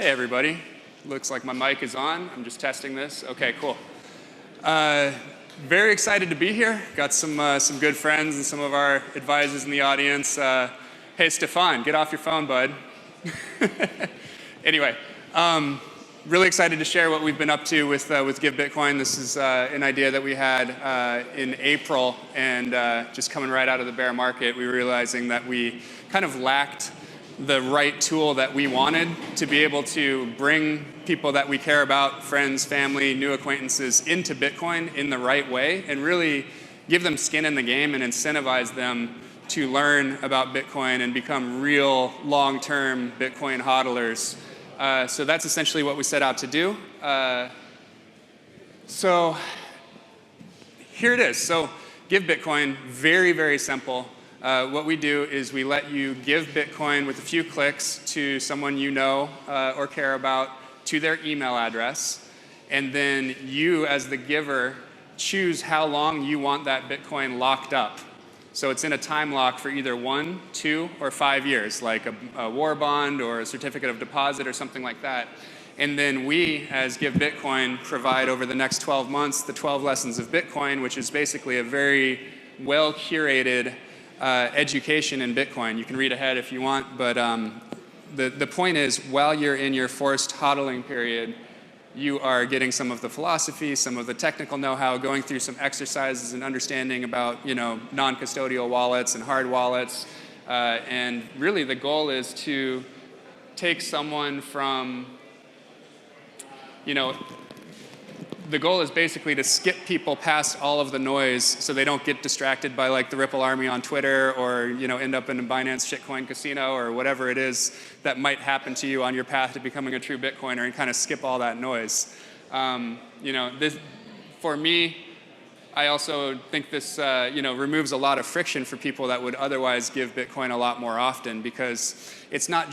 Hey everybody, looks like my mic is on. I'm just testing this. Okay, cool. Very excited to be here. Got some good friends and some of our advisors in the audience. Hey Stefan, get off your phone, bud. Anyway, really excited to share what we've been up to with Give Bitcoin. This is an idea that we had in April, and just coming right out of the bear market, we were realizing that we kind of lacked the right tool that we wanted to be able to bring people that we care about, friends, family, new acquaintances, into Bitcoin in the right way and really give them skin in the game and incentivize them to learn about Bitcoin and become real long-term Bitcoin hodlers. So that's essentially what we set out to do. So here it is. So Give Bitcoin, very, very simple. What we do is we let you give Bitcoin with a few clicks to someone you know or care about to their email address. And then you, as the giver, choose how long you want that Bitcoin locked up. So it's in a time lock for either 1, 2, or 5 years, like a war bond or a certificate of deposit or something like that. And then we, as Give Bitcoin, provide over the next 12 months the 12 lessons of Bitcoin, which is basically a very well-curated education in Bitcoin. You can read ahead if you want, but the point is, while you're in your forced hodling period, you are getting some of the philosophy, some of the technical know-how, going through some exercises and understanding about, non-custodial wallets and hard wallets. And really the goal is to take someone from, the goal is basically to skip people past all of the noise so they don't get distracted by like the Ripple army on Twitter or end up in a Binance shitcoin casino or whatever it is that might happen to you on your path to becoming a true Bitcoiner, and kind of skip all that noise. This, for me, I also think this removes a lot of friction for people that would otherwise give Bitcoin a lot more often, because it's not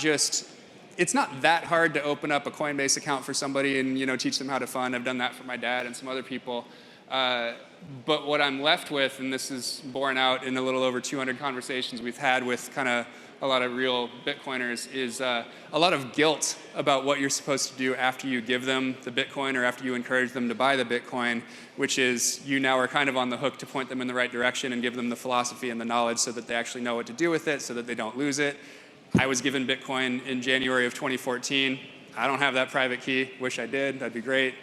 that hard to open up a Coinbase account for somebody and teach them how to fund. I've done that for my dad and some other people. But what I'm left with, and this is borne out in a little over 200 conversations we've had with kind of a lot of real Bitcoiners, is a lot of guilt about what you're supposed to do after you give them the Bitcoin or after you encourage them to buy the Bitcoin, which is you now are kind of on the hook to point them in the right direction and give them the philosophy and the knowledge so that they actually know what to do with it, so that they don't lose it. I was given Bitcoin in January of 2014. I don't have that private key. Wish I did. That'd be great.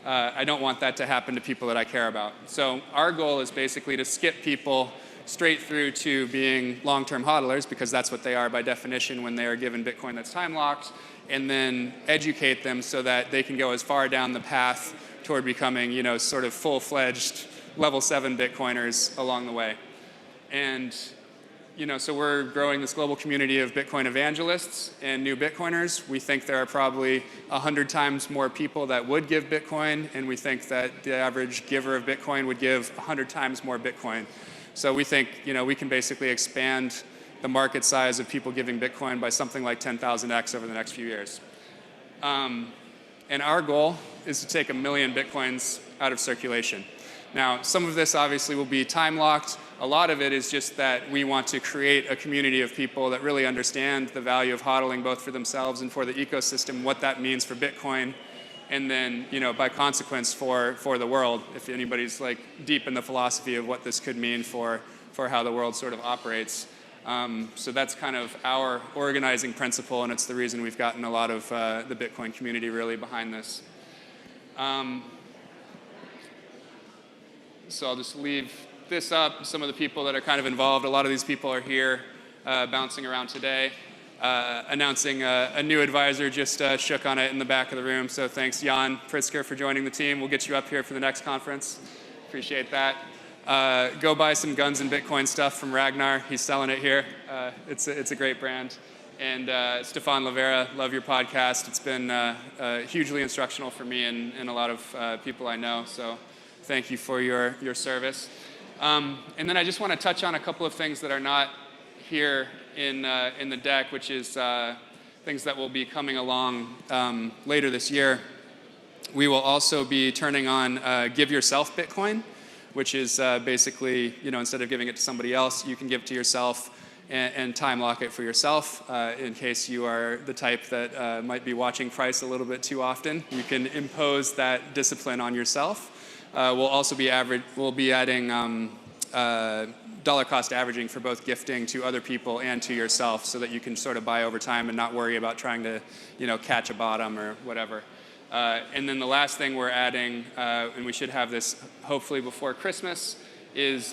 I don't want that to happen to people that I care about. So our goal is basically to skip people straight through to being long-term hodlers, because that's what they are by definition when they are given Bitcoin that's time-locked, and then educate them so that they can go as far down the path toward becoming, sort of full-fledged level 7 Bitcoiners along the way. And so we're growing this global community of Bitcoin evangelists and new Bitcoiners. We think there are probably 100 times more people that would give Bitcoin, and we think that the average giver of Bitcoin would give 100 times more Bitcoin. So we think, we can basically expand the market size of people giving Bitcoin by something like 10,000x over the next few years. And our goal is to take 1 million Bitcoins out of circulation. Now, some of this obviously will be time-locked. A lot of it is just that we want to create a community of people that really understand the value of hodling, both for themselves and for the ecosystem, what that means for Bitcoin, and then, by consequence for the world, if anybody's like deep in the philosophy of what this could mean for how the world sort of operates. So that's kind of our organizing principle, and it's the reason we've gotten a lot of the Bitcoin community really behind this. So I'll just leave this up. Some of the people that are kind of involved, a lot of these people are here bouncing around today. Announcing a new advisor, just shook on it in the back of the room. So thanks, Jan Pritzker, for joining the team. We'll get you up here for the next conference. Appreciate that. Go buy some Guns and Bitcoin stuff from Ragnar. He's selling it here. It's a great brand. And Stefan Livera, love your podcast. It's been hugely instructional for me and a lot of people I know. So thank you for your service. And then I just want to touch on a couple of things that are not here in the deck, which is things that will be coming along later this year. We will also be turning on Give Yourself Bitcoin, which is basically, instead of giving it to somebody else, you can give it to yourself. and time lock it for yourself in case you are the type that might be watching price a little bit too often. You can impose that discipline on yourself. We'll also be adding dollar cost averaging for both gifting to other people and to yourself, so that you can sort of buy over time and not worry about trying to, catch a bottom or whatever. And then the last thing we're adding, and we should have this hopefully before Christmas, is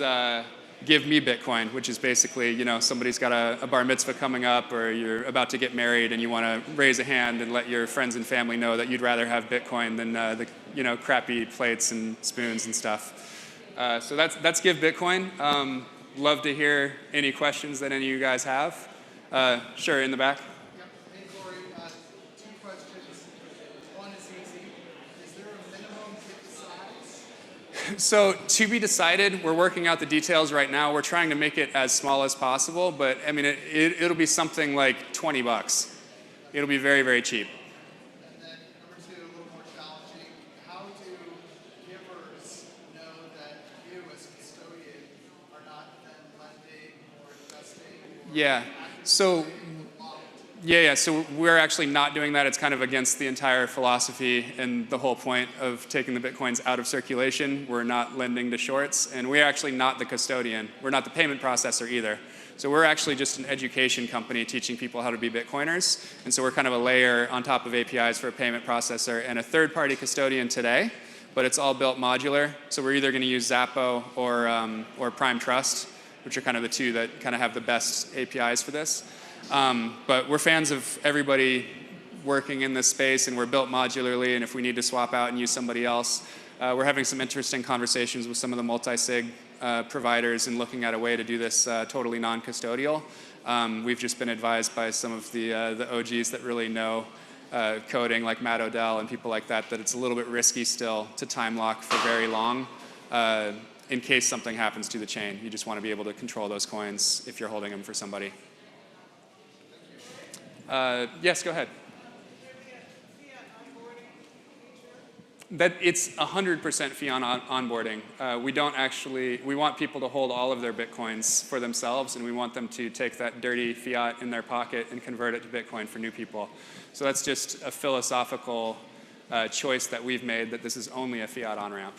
Give Me Bitcoin, which is basically, somebody's got a bar mitzvah coming up, or you're about to get married and you want to raise a hand and let your friends and family know that you'd rather have Bitcoin than the crappy plates and spoons and stuff. So that's Give Bitcoin. Love to hear any questions that any of you guys have. Sure, in the back. Yep. Hey, Cory, two questions. One is easy. Is there a minimum gift size? So to be decided. We're working out the details right now. We're trying to make it as small as possible, but I mean, it'll be something like $20. It'll be very, very cheap. And then number two, a little more challenging. How do givers know that you as custodian are not then lending or investing? Yeah. So so we're actually not doing that. It's kind of against the entire philosophy and the whole point of taking the Bitcoins out of circulation. We're not lending to shorts, and we're actually not the custodian. We're not the payment processor either. So we're actually just an education company teaching people how to be Bitcoiners. And so we're kind of a layer on top of APIs for a payment processor and a third-party custodian today, but it's all built modular. So we're either going to use Zappo or Prime Trust, which are kind of the two that kind of have the best APIs for this. But we're fans of everybody working in this space, and we're built modularly, and if we need to swap out and use somebody else, we're having some interesting conversations with some of the multi-sig providers and looking at a way to do this totally non-custodial. We've just been advised by some of the OGs that really know coding, like Matt Odell and people like that it's a little bit risky still to time lock for very long in case something happens to the chain. You just want to be able to control those coins if you're holding them for somebody. Yes, go ahead. That it's 100% fiat onboarding. We want people to hold all of their Bitcoins for themselves, and we want them to take that dirty fiat in their pocket and convert it to Bitcoin for new people. So that's just a philosophical choice that we've made, that this is only a fiat on-ramp.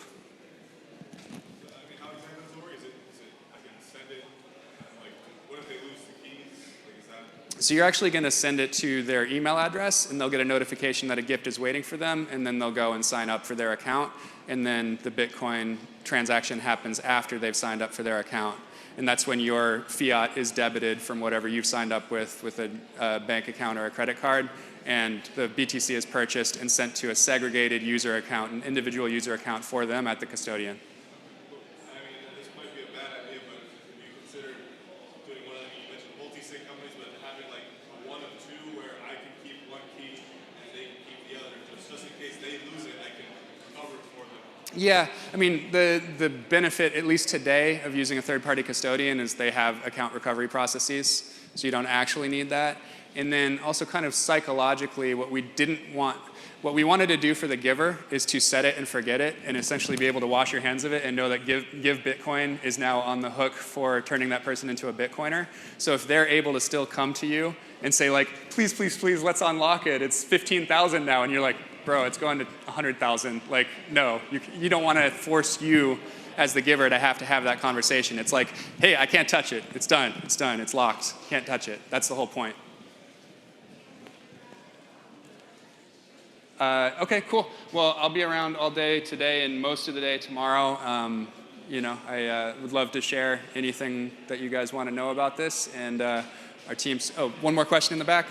So you're actually going to send it to their email address, and they'll get a notification that a gift is waiting for them, and then they'll go and sign up for their account, and then the Bitcoin transaction happens after they've signed up for their account. And that's when your fiat is debited from whatever you've signed up with a bank account or a credit card, and the BTC is purchased and sent to a segregated user account, an individual user account for them at the custodian. Yeah, I mean, the benefit, at least today, of using a third-party custodian is they have account recovery processes, so you don't actually need that. And then also kind of psychologically, what we wanted to do for the giver is to set it and forget it, and essentially be able to wash your hands of it and know that Give Bitcoin is now on the hook for turning that person into a Bitcoiner. So if they're able to still come to you and say, like, please, please, please, let's unlock it. It's 15,000 now, and you're like, bro, it's going to 100,000. Like, no, you don't want to force you as the giver to have that conversation. It's like, hey, I can't touch it. It's done. It's locked. Can't touch it. That's the whole point. Okay, cool. Well, I'll be around all day today and most of the day tomorrow. I would love to share anything that you guys want to know about this. And our team's, one more question in the back.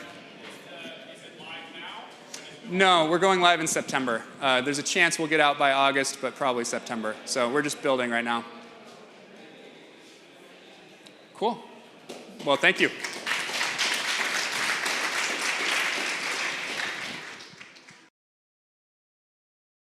No, we're going live in September. There's a chance we'll get out by August, but probably September. So we're just building right now. Cool. Well, thank you.